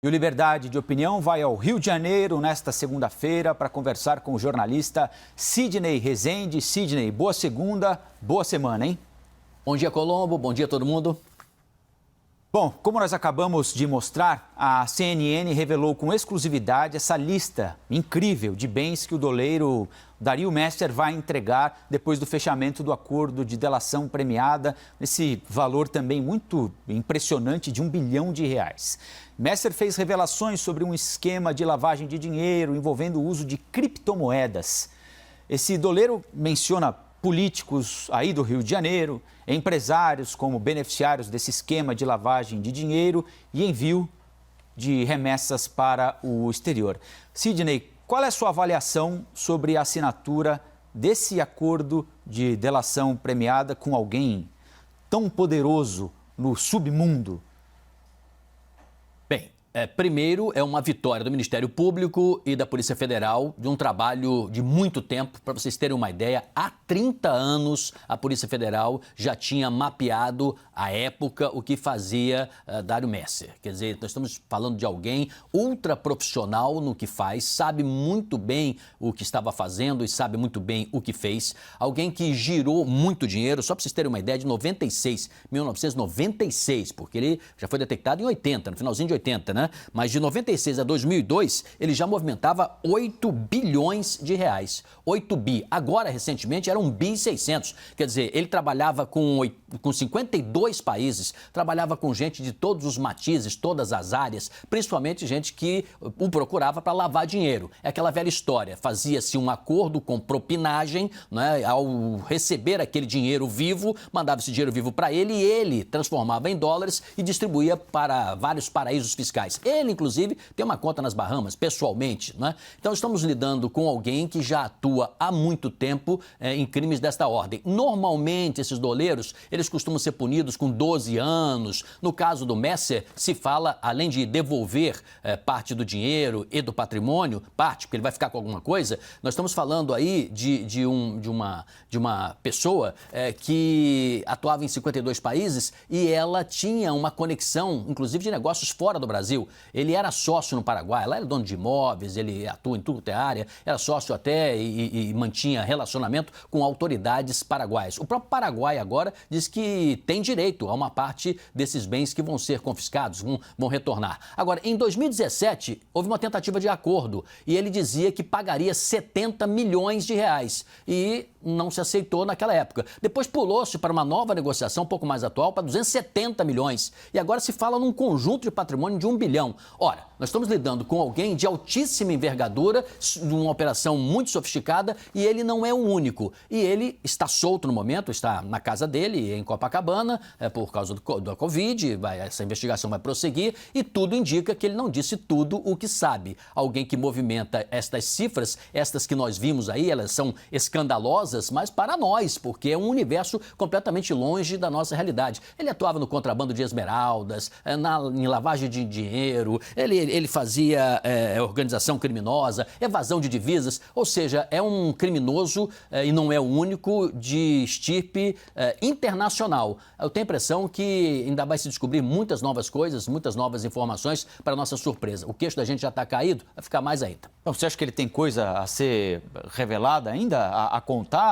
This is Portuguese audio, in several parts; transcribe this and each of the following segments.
E o Liberdade de Opinião vai ao Rio de Janeiro nesta segunda-feira para conversar com o jornalista Sidney Rezende. Sidney, boa segunda, boa semana, hein? Bom dia, Colombo. Bom dia a todo mundo. Bom, como nós acabamos de mostrar, a CNN revelou com exclusividade essa lista incrível de bens que o doleiro Dario Messer vai entregar depois do fechamento do acordo de delação premiada, esse valor também muito impressionante de R$1 bilhão. Messer fez revelações sobre um esquema de lavagem de dinheiro envolvendo o uso de criptomoedas. Esse doleiro menciona políticos aí do Rio de Janeiro, empresários como beneficiários desse esquema de lavagem de dinheiro e envio de remessas para o exterior. Sidney, qual é a sua avaliação sobre a assinatura desse acordo de delação premiada com alguém tão poderoso no submundo? Bem, primeiro é uma vitória do Ministério Público e da Polícia Federal de um trabalho de muito tempo. Para vocês terem uma ideia, há 30 anos a Polícia Federal já tinha mapeado à época o que fazia Dario Messer. Quer dizer, nós estamos falando de alguém ultra profissional no que faz, sabe muito bem o que estava fazendo e sabe muito bem o que fez. Alguém que girou muito dinheiro, só para vocês terem uma ideia, de 1996, porque ele já foi detectado em 80, no finalzinho de 80, né? Mas de 96 a 2002, ele já movimentava 8 bilhões de reais. 8 bi. Agora, recentemente, era 1 bi e 600. Quer dizer, ele trabalhava com 52 países, trabalhava com gente de todos os matizes, todas as áreas, principalmente gente que o procurava para lavar dinheiro. É aquela velha história, fazia-se um acordo com propinagem, né? Ao receber aquele dinheiro vivo, mandava esse dinheiro vivo para ele e ele transformava em dólares e distribuía para vários paraísos fiscais. Ele, inclusive, tem uma conta nas Bahamas, pessoalmente, né? Então, estamos lidando com alguém que já atua há muito tempo em crimes desta ordem. Normalmente, esses doleiros, eles costumam ser punidos com 12 anos. No caso do Messer, se fala, além de devolver parte do dinheiro e do patrimônio, parte, porque ele vai ficar com alguma coisa, nós estamos falando aí de uma pessoa que atuava em 52 países e ela tinha uma conexão, inclusive, de negócios fora do Brasil. Ele era sócio no Paraguai, lá ele é dono de imóveis, ele atua em tudo que é área, era sócio até e mantinha relacionamento com autoridades paraguaias. O próprio Paraguai agora diz que tem direito a uma parte desses bens que vão ser confiscados, vão retornar. Agora, em 2017, houve uma tentativa de acordo e ele dizia que pagaria 70 milhões de reais e não se aceitou naquela época. Depois pulou-se para uma nova negociação um pouco mais atual, para 270 milhões. E agora se fala num conjunto de patrimônio de 1 bilhão. Ora, nós estamos lidando com alguém de altíssima envergadura, de uma operação muito sofisticada, e ele não é o único. E ele está solto no momento, está na casa dele, em Copacabana, por causa da Covid, essa investigação vai prosseguir, e tudo indica que ele não disse tudo o que sabe. Alguém que movimenta estas cifras, estas que nós vimos aí, elas são escandalosas, mas para nós, porque é um universo completamente longe da nossa realidade. Ele atuava no contrabando de esmeraldas, em lavagem de dinheiro, ele fazia organização criminosa, evasão de divisas, ou seja, é um criminoso e não é o único de estirpe internacional. Eu tenho a impressão que ainda vai se descobrir muitas novas coisas, muitas novas informações para nossa surpresa. O queixo da gente já está caído, vai ficar mais ainda. Então, você acha que ele tem coisa a ser revelada ainda, a contar?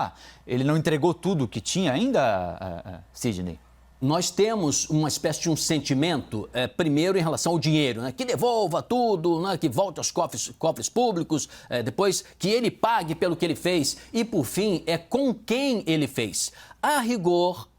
Ele não entregou tudo o que tinha ainda, Sidney? Nós temos uma espécie de um sentimento, primeiro em relação ao dinheiro, né? Que devolva tudo, né? Que volte aos cofres públicos, depois que ele pague pelo que ele fez e, por fim, com quem ele fez. A rigor,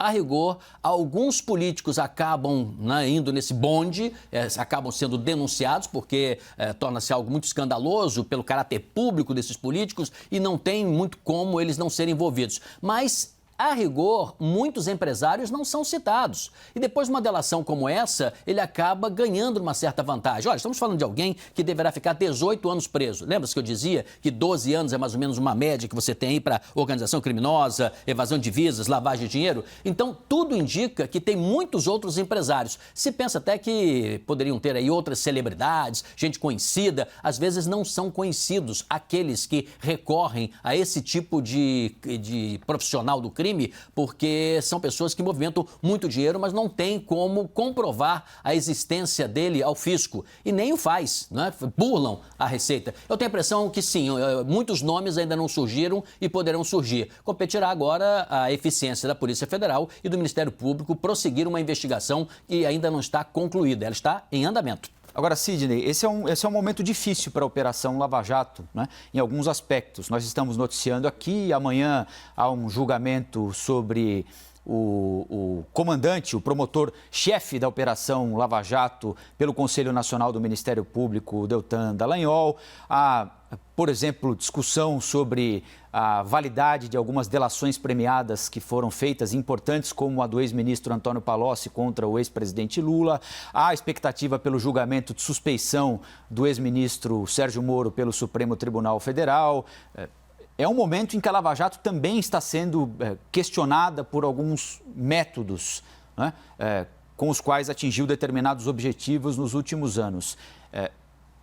alguns políticos acabam, né, indo nesse bonde, acabam sendo denunciados porque torna-se algo muito escandaloso pelo caráter público desses políticos e não tem muito como eles não serem envolvidos. Mas a rigor, muitos empresários não são citados. E depois de uma delação como essa, ele acaba ganhando uma certa vantagem. Olha, estamos falando de alguém que deverá ficar 18 anos preso. Lembra-se que eu dizia que 12 anos é mais ou menos uma média que você tem aí para organização criminosa, evasão de divisas, lavagem de dinheiro? Então, tudo indica que tem muitos outros empresários. Se pensa até que poderiam ter aí outras celebridades, gente conhecida. Às vezes não são conhecidos aqueles que recorrem a esse tipo de profissional do crime, crime, porque são pessoas que movimentam muito dinheiro, mas não tem como comprovar a existência dele ao fisco. E nem o faz, né? Burlam a Receita. Eu tenho a impressão que sim, muitos nomes ainda não surgiram e poderão surgir. Competirá agora a eficiência da Polícia Federal e do Ministério Público prosseguir uma investigação que ainda não está concluída. Ela está em andamento. Agora, Sidney, esse é um momento difícil para a Operação Lava Jato, né? Em alguns aspectos. Nós estamos noticiando aqui, amanhã há um julgamento sobre o comandante, o promotor-chefe da Operação Lava Jato pelo Conselho Nacional do Ministério Público, Deltan Dallagnol. Há, por exemplo, discussão sobre a validade de algumas delações premiadas que foram feitas, importantes, como a do ex-ministro Antônio Palocci contra o ex-presidente Lula. Há expectativa pelo julgamento de suspeição do ex-ministro Sérgio Moro pelo Supremo Tribunal Federal. É um momento em que a Lava Jato também está sendo questionada por alguns métodos, né, com os quais atingiu determinados objetivos nos últimos anos.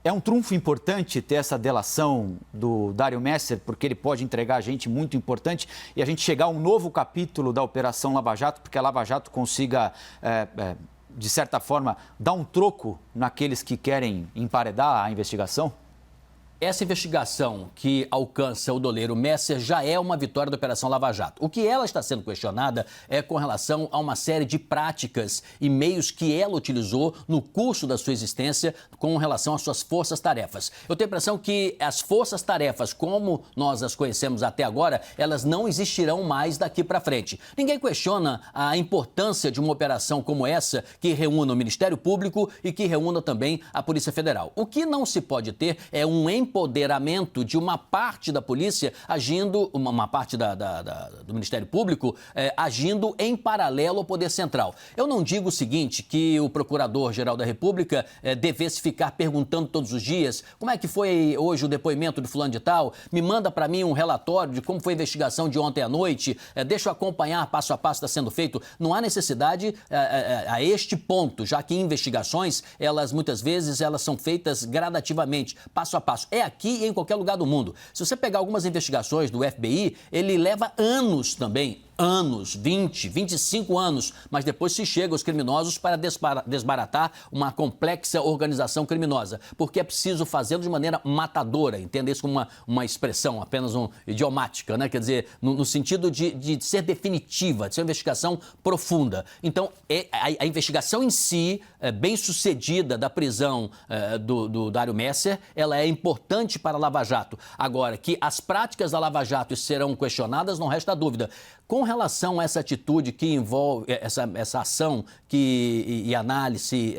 É um trunfo importante ter essa delação do Dário Messer, porque ele pode entregar gente muito importante e a gente chegar a um novo capítulo da Operação Lava Jato, porque a Lava Jato consiga, de certa forma, dar um troco naqueles que querem emparedar a investigação? Essa investigação que alcança o doleiro Messer já é uma vitória da Operação Lava Jato. O que ela está sendo questionada é com relação a uma série de práticas e meios que ela utilizou no curso da sua existência com relação às suas forças-tarefas. Eu tenho a impressão que as forças-tarefas, como nós as conhecemos até agora, elas não existirão mais daqui para frente. Ninguém questiona a importância de uma operação como essa, que reúna o Ministério Público e que reúna também a Polícia Federal. O que não se pode ter é um empoderamento de uma parte da polícia agindo, uma parte do Ministério Público agindo em paralelo ao Poder Central. Eu não digo o seguinte, que o Procurador-Geral da República devesse ficar perguntando todos os dias como é que foi hoje o depoimento de fulano de tal, me manda para mim um relatório de como foi a investigação de ontem à noite, deixa eu acompanhar passo a passo está sendo feito. Não há necessidade a este ponto, já que investigações, elas muitas vezes elas são feitas gradativamente, passo a passo. É aqui e em qualquer lugar do mundo. Se você pegar algumas investigações do FBI, ele leva anos também. Anos, 20, 25 anos, mas depois se chega aos criminosos para desbaratar uma complexa organização criminosa, porque é preciso fazê-lo de maneira matadora, entenda isso como uma expressão apenas idiomática, né? Quer dizer, no sentido de ser definitiva, de ser uma investigação profunda. Então, a investigação em si, bem sucedida da prisão do Dário Messer, ela é importante para a Lava Jato. Agora, que as práticas da Lava Jato serão questionadas, não resta dúvida. Com relação a essa atitude que envolve essa ação e análise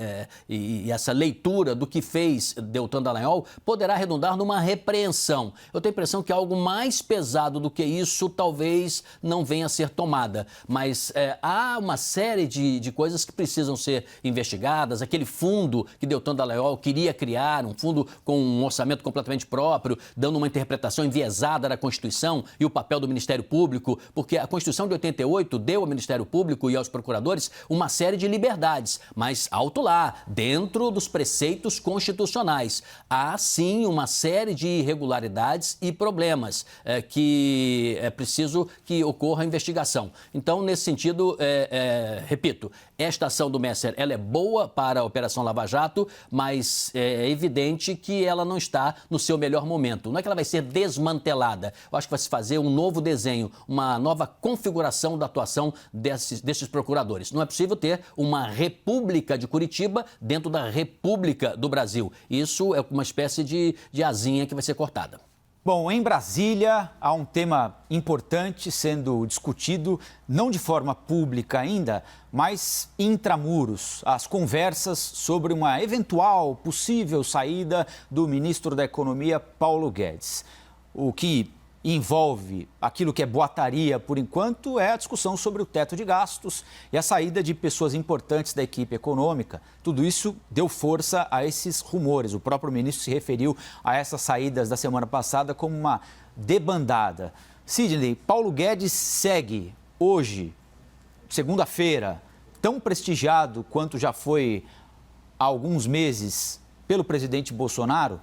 e essa leitura do que fez Deltan Dallagnol, poderá redundar numa repreensão. Eu tenho a impressão que algo mais pesado do que isso talvez não venha a ser tomada. Mas há uma série de coisas que precisam ser investigadas. Aquele fundo que Deltan Dallagnol queria criar, um fundo com um orçamento completamente próprio, dando uma interpretação enviesada da Constituição e o papel do Ministério Público, porque a Constituição de 88 deu ao Ministério Público e aos procuradores uma série de liberdades, mas alto lá, dentro dos preceitos constitucionais. Há, sim, uma série de irregularidades e problemas que é preciso que ocorra a investigação. Então, nesse sentido, repito, esta ação do Messer ela é boa para a Operação Lava Jato, mas é evidente que ela não está no seu melhor momento. Não é que ela vai ser desmantelada. Eu acho que vai se fazer um novo desenho, uma nova configuração da atuação desses procuradores. Não é possível ter uma República de Curitiba dentro da República do Brasil. Isso é uma espécie de asinha que vai ser cortada. Bom, em Brasília há um tema importante sendo discutido, não de forma pública ainda, mas intramuros. As conversas sobre uma eventual possível saída do ministro da Economia, Paulo Guedes. O que envolve aquilo que é boataria por enquanto é a discussão sobre o teto de gastos e a saída de pessoas importantes da equipe econômica. Tudo isso deu força a esses rumores. O próprio ministro se referiu a essas saídas da semana passada como uma debandada. Sidney, Paulo Guedes segue hoje, segunda-feira, tão prestigiado quanto já foi há alguns meses pelo presidente Bolsonaro?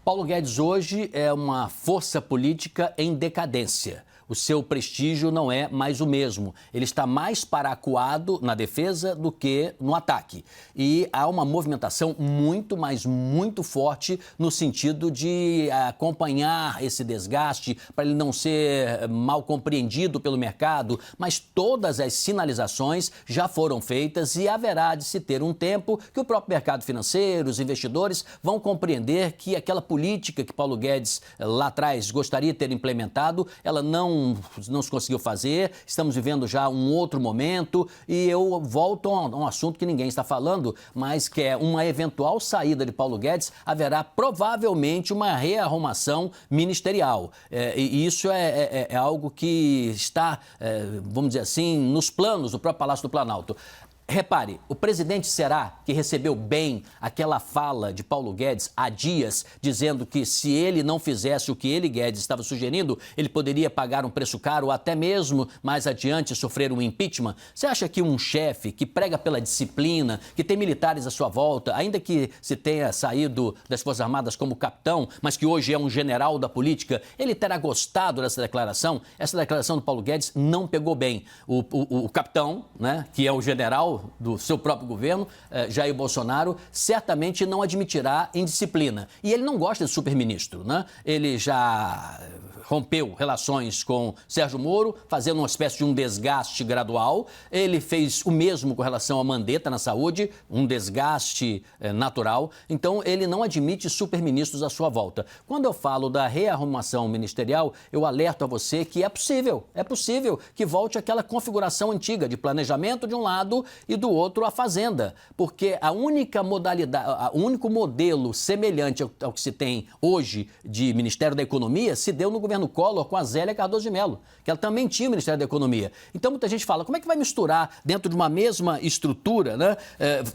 Paulo Guedes hoje é uma força política em decadência. o seu prestígio não é mais o mesmo. Ele está mais paracoado na defesa do que no ataque. E há uma movimentação muito, mas muito forte no sentido de acompanhar esse desgaste para ele não ser mal compreendido pelo mercado, mas todas as sinalizações já foram feitas e haverá de se ter um tempo que o próprio mercado financeiro, os investidores vão compreender que aquela política que Paulo Guedes lá atrás gostaria de ter implementado, ela não se conseguiu fazer, estamos vivendo já um outro momento e eu volto a um assunto que ninguém está falando, mas que é uma eventual saída de Paulo Guedes, haverá provavelmente uma rearrumação ministerial. E isso é algo que está, vamos dizer assim, nos planos do próprio Palácio do Planalto. Repare, o presidente será que recebeu bem aquela fala de Paulo Guedes há dias, dizendo que se ele não fizesse o que ele, Guedes, estava sugerindo, ele poderia pagar um preço caro ou até mesmo mais adiante sofrer um impeachment? Você acha que um chefe que prega pela disciplina, que tem militares à sua volta, ainda que se tenha saído das Forças Armadas como capitão, mas que hoje é um general da política, ele terá gostado dessa declaração? Essa declaração do Paulo Guedes não pegou bem. O capitão, né, que é o general do seu próprio governo, Jair Bolsonaro, certamente não admitirá indisciplina. E ele não gosta de superministro, né? Ele já rompeu relações com Sérgio Moro, fazendo uma espécie de um desgaste gradual. Ele fez o mesmo com relação a Mandetta na saúde, um desgaste natural. Então, ele não admite superministros à sua volta. Quando eu falo da rearrumação ministerial, eu alerto a você que é possível que volte àquela configuração antiga de planejamento de um lado e do outro a Fazenda, porque a única modalidade, o único modelo semelhante ao que se tem hoje de Ministério da Economia se deu no governo Collor com a Zélia Cardoso de Mello, que ela também tinha o Ministério da Economia. Então muita gente fala, como é que vai misturar dentro de uma mesma estrutura, né,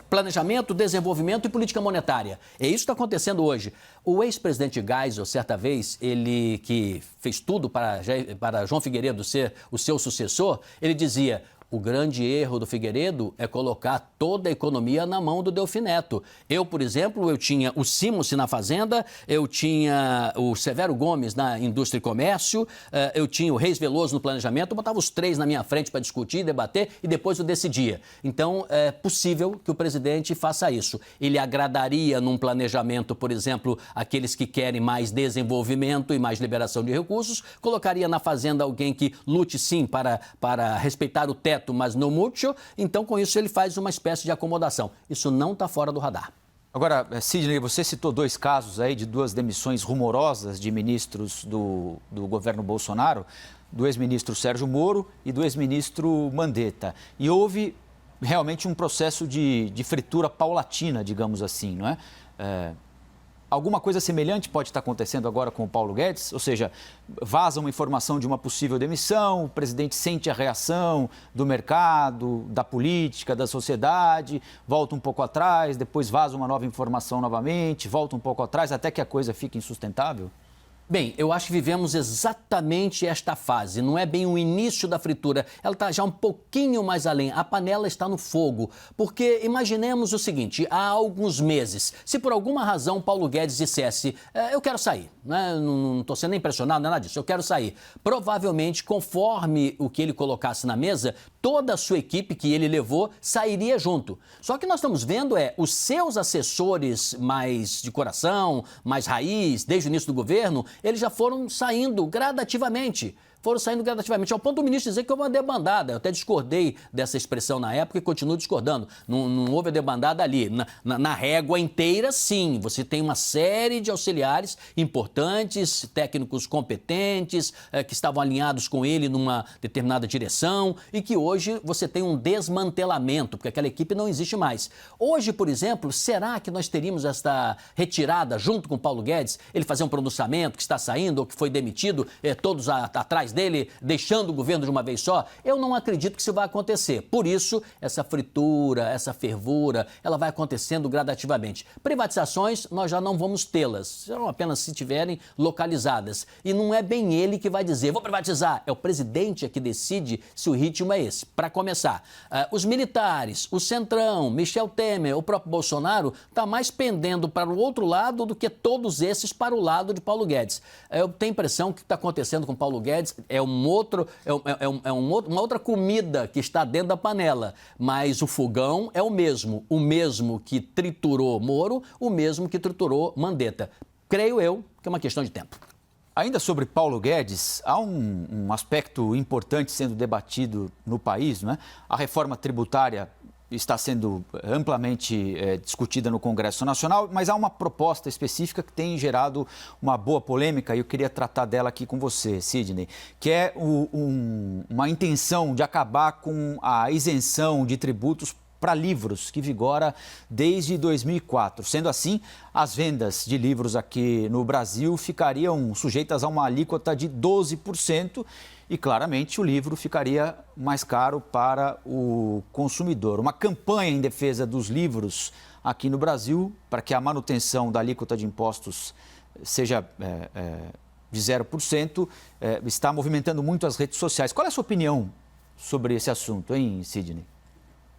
planejamento, desenvolvimento e política monetária? É isso que está acontecendo hoje. O ex-presidente Geisel, certa vez, ele que fez tudo para João Figueiredo ser o seu sucessor, ele dizia: o grande erro do Figueiredo é colocar toda a economia na mão do Delfim Neto. Eu, por exemplo, eu tinha o Simons na Fazenda, eu tinha o Severo Gomes na Indústria e Comércio, eu tinha o Reis Veloso no Planejamento, eu botava os três na minha frente para discutir, debater e depois eu decidia. Então, é possível que o presidente faça isso. Ele agradaria num planejamento, por exemplo, aqueles que querem mais desenvolvimento e mais liberação de recursos, colocaria na Fazenda alguém que lute sim para respeitar o teto, mas no mútuo, então com isso ele faz uma espécie de acomodação. Isso não está fora do radar. Agora, Sidney, você citou dois casos aí de duas demissões rumorosas de ministros do governo Bolsonaro, do ex-ministro Sérgio Moro e do ex-ministro Mandetta. E houve realmente um processo de fritura paulatina, digamos assim, não é? Alguma coisa semelhante pode estar acontecendo agora com o Paulo Guedes? Ou seja, vaza uma informação de uma possível demissão, o presidente sente a reação do mercado, da política, da sociedade, volta um pouco atrás, depois vaza uma nova informação novamente, volta um pouco atrás, até que a coisa fique insustentável? Bem, eu acho que vivemos exatamente esta fase. Não é bem o início da fritura, ela está já um pouquinho mais além. A panela está no fogo. Porque imaginemos o seguinte, há alguns meses, se por alguma razão Paulo Guedes dissesse, eu quero sair, né? Não estou sendo impressionado, nada disso, eu quero sair. Provavelmente, conforme o que ele colocasse na mesa, toda a sua equipe que ele levou sairia junto. Só que nós estamos vendo os seus assessores mais de coração, mais raiz, desde o início do governo, eles já foram saindo gradativamente. Ao ponto do ministro dizer que houve uma debandada. Eu até discordei dessa expressão na época e continuo discordando. Não houve a debandada ali. Na régua inteira, sim. Você tem uma série de auxiliares importantes, técnicos competentes, que estavam alinhados com ele numa determinada direção e que hoje você tem um desmantelamento, porque aquela equipe não existe mais. Hoje, por exemplo, será que nós teríamos esta retirada junto com Paulo Guedes? Ele fazer um pronunciamento que está saindo ou que foi demitido, todos atrás dele, deixando o governo de uma vez só? Eu não acredito que isso vai acontecer. Por isso, essa fritura, essa fervura, ela vai acontecendo gradativamente. Privatizações, nós já não vamos tê-las. Serão apenas se tiverem localizadas. E não é bem ele que vai dizer, vou privatizar. É o presidente que decide se o ritmo é esse. Para começar, os militares, o Centrão, Michel Temer, o próprio Bolsonaro, está mais pendendo para o outro lado do que todos esses para o lado de Paulo Guedes. Eu tenho a impressão que o que está acontecendo com Paulo Guedes uma outra comida que está dentro da panela, mas o fogão é o mesmo que triturou Moro, o mesmo que triturou Mandetta. Creio eu que é uma questão de tempo. Ainda sobre Paulo Guedes, há um aspecto importante sendo debatido no país, não é? A reforma tributária está sendo amplamente discutida no Congresso Nacional, mas há uma proposta específica que tem gerado uma boa polêmica e eu queria tratar dela aqui com você, Sidney, que é uma intenção de acabar com a isenção de tributos para livros, que vigora desde 2004. Sendo assim, as vendas de livros aqui no Brasil ficariam sujeitas a uma alíquota de 12%, e claramente o livro ficaria mais caro para o consumidor. Uma campanha em defesa dos livros aqui no Brasil, para que a manutenção da alíquota de impostos seja de 0%, está movimentando muito as redes sociais. Qual é a sua opinião sobre esse assunto, hein, Sidney?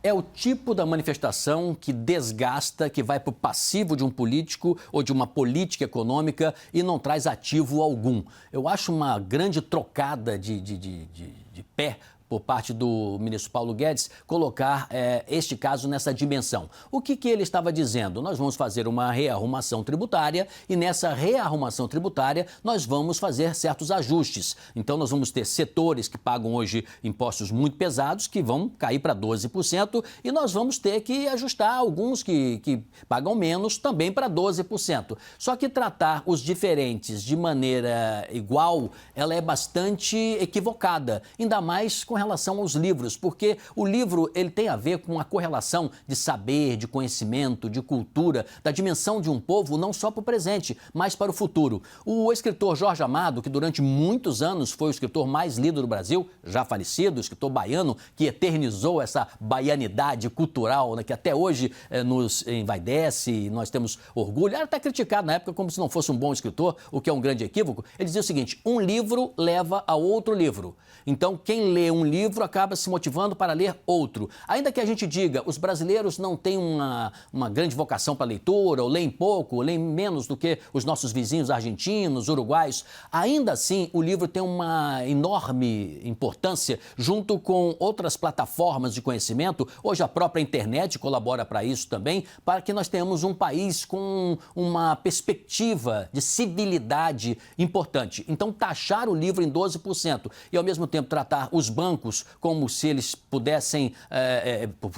É o tipo da manifestação que desgasta, que vai para o passivo de um político ou de uma política econômica e não traz ativo algum. Eu acho uma grande trocada de pé por parte do ministro Paulo Guedes, colocar este caso nessa dimensão. O que ele estava dizendo? Nós vamos fazer uma rearrumação tributária e nessa rearrumação tributária nós vamos fazer certos ajustes. Então nós vamos ter setores que pagam hoje impostos muito pesados que vão cair para 12% e nós vamos ter que ajustar alguns que pagam menos também para 12%. Só que tratar os diferentes de maneira igual, ela é bastante equivocada, ainda mais com relação aos livros, porque o livro ele tem a ver com a correlação de saber, de conhecimento, de cultura, da dimensão de um povo, não só para o presente, mas para o futuro. O escritor Jorge Amado, que durante muitos anos foi o escritor mais lido do Brasil, já falecido, escritor baiano, que eternizou essa baianidade cultural, né, que até hoje nos envaidece e nós temos orgulho. Era até criticado na época como se não fosse um bom escritor, o que é um grande equívoco. Ele dizia o seguinte: um livro leva a outro livro. Então, quem lê um livro acaba se motivando para ler outro. Ainda que a gente diga, os brasileiros não têm uma grande vocação para leitura, ou leem pouco, ou leem menos do que os nossos vizinhos argentinos, uruguaios, ainda assim o livro tem uma enorme importância junto com outras plataformas de conhecimento. Hoje a própria internet colabora para isso também, para que nós tenhamos um país com uma perspectiva de civilidade importante. Então, taxar o livro em 12% e, ao mesmo tempo, tratar os bancos como se eles pudessem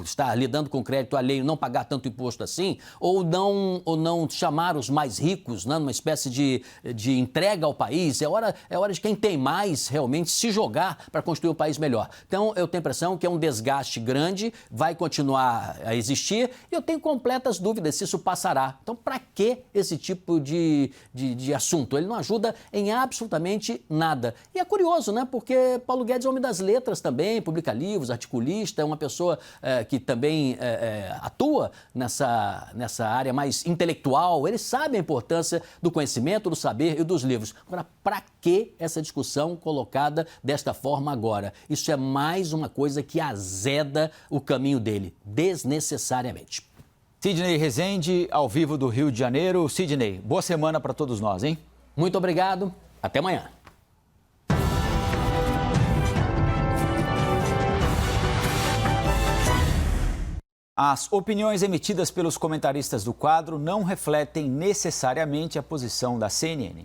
estar lidando com crédito alheio, não pagar tanto imposto assim, ou não chamar os mais ricos, né, numa espécie de entrega ao país. É hora de quem tem mais realmente se jogar para construir um país melhor. Então, eu tenho a impressão que é um desgaste grande, vai continuar a existir e eu tenho completas dúvidas se isso passará. Então, para que esse tipo de assunto? Ele não ajuda em absolutamente nada. E é curioso, né? Porque Paulo Guedes é homem das letras também, publica livros, articulista, é uma pessoa que também atua nessa área mais intelectual. Ele sabe a importância do conhecimento, do saber e dos livros. Agora, para que essa discussão colocada desta forma agora? Isso é mais uma coisa que azeda o caminho dele, desnecessariamente. Sidney Rezende, ao vivo do Rio de Janeiro. Sidney, boa semana para todos nós, hein? Muito obrigado. Até amanhã. As opiniões emitidas pelos comentaristas do quadro não refletem necessariamente a posição da CNN.